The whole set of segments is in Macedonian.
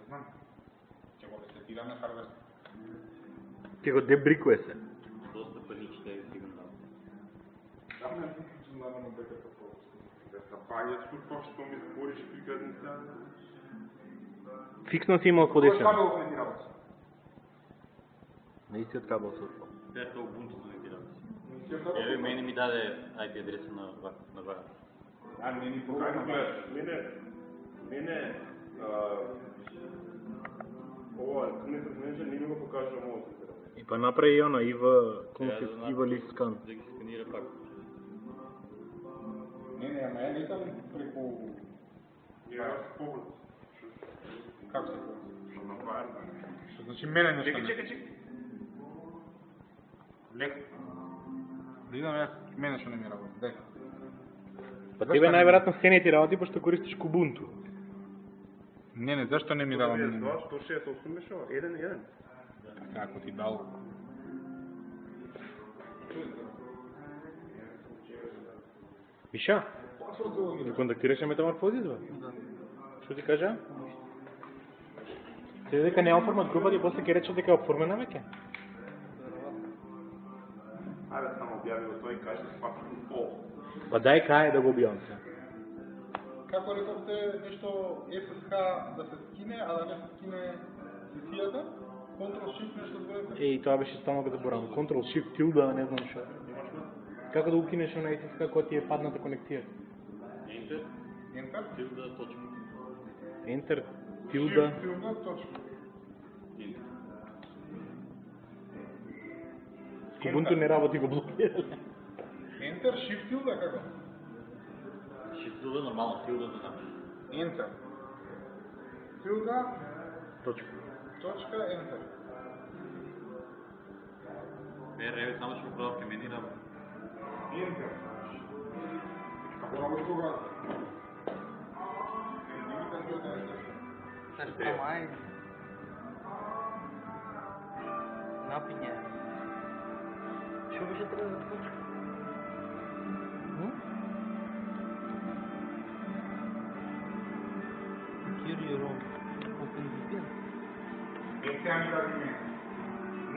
знам. Ќе го ресетираме хардверот. Ќе го дебрикуе се. Доста панични е сигурно. Дам не фиксно на беката по. Да паѓа сурфа што ми збориш прикладница. Фиксно си имал подесен. Кој кабел не ти работи? На истиот кабел сурфал. Сега тоа Ubuntu не ти работи. Еве мене ми даде IP адреса на Вага. А не ни покажа. Мене ова Kubernetes Manager не ми го покажува мојот интернет. И па направи оно Ива Config, Ива List Scan. Да ги сканира пак. Не, ама ја не сам преку... Јас поглед. Како се казва? Што направи? Што значи мене нешто не... Чекај. Леко. Да идам јас, мене што не ми работи. Дај. Па тебе најверојатно се не ти работи, пошто користиш Kubuntu. Не, зашто не ми дава мене? 168 мешава, 1.1. Како ти дал? Миша? Ти контактираше Метаморфозис, бе? Што ти кажа? Се дека не оформат групата и после ќе рече дека е оформена веќе? Ајде само објави го тој и кажи fucking пол. Па дај кај да го објавам се. Како рековте нешто FSH да се скине, а да не се скине сесијата? Ctrl-Shift нешто зборите? Еј, тоа беше стално да заборавам. Ctrl-Shift тилда, не знам што. Како да укинеш на SSH кога ти е падната конекција? Enter, Enter? tilda, точка. Enter, тилда. Shift, тилда, точка. Enter. Ubuntu не работи, го блокирале. Enter, Shift, тилда, како? Shift tilda нормално, tilda да напише. Enter. Тилда, Точка. точка, Enter. Еве само што пробав ке мене работи. Enter. Како работи кога? Nesta mais. Napinha. Deixa eu ver se eu trago a foto. Кирилл, open VPN. Сега ми даде мене.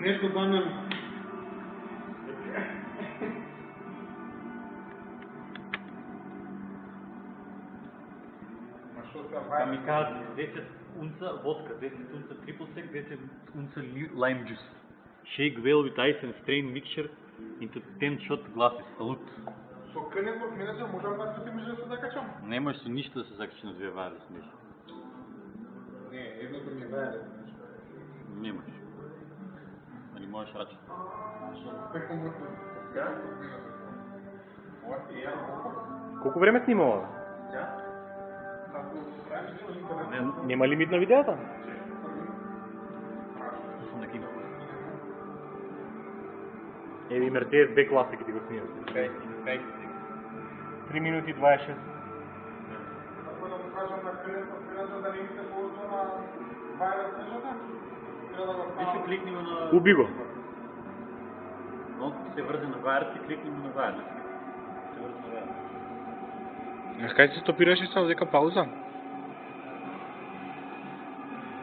Нешто дамјам. Ма што се Па ми кажат 10 унца водка, 10 унца triple sec, 10 унца lime juice. Shake well with ice and strain mixture into 10 shot glasses. Салут. Со Network Manager можам да се може да се закачам? Не можеш со ништо да се закачи на две wireless мрежи. Не, едното ми е wireless. Не можеш. Али можеш раче. Како може да се Колку време снима ова? Нема лимит на видеото? Сум на кино. Еви Мерцедес Б класа ќе ти го снимам. 3 минути 26. Ако да му кажам на Network Manager да не ми се ползва на wireless мрежата? Треба да го Виж кликни му на... Уби го. Он се врзе на wireless и кликни му на wireless. Се врзе на wireless. Кај се стопираше само дека пауза?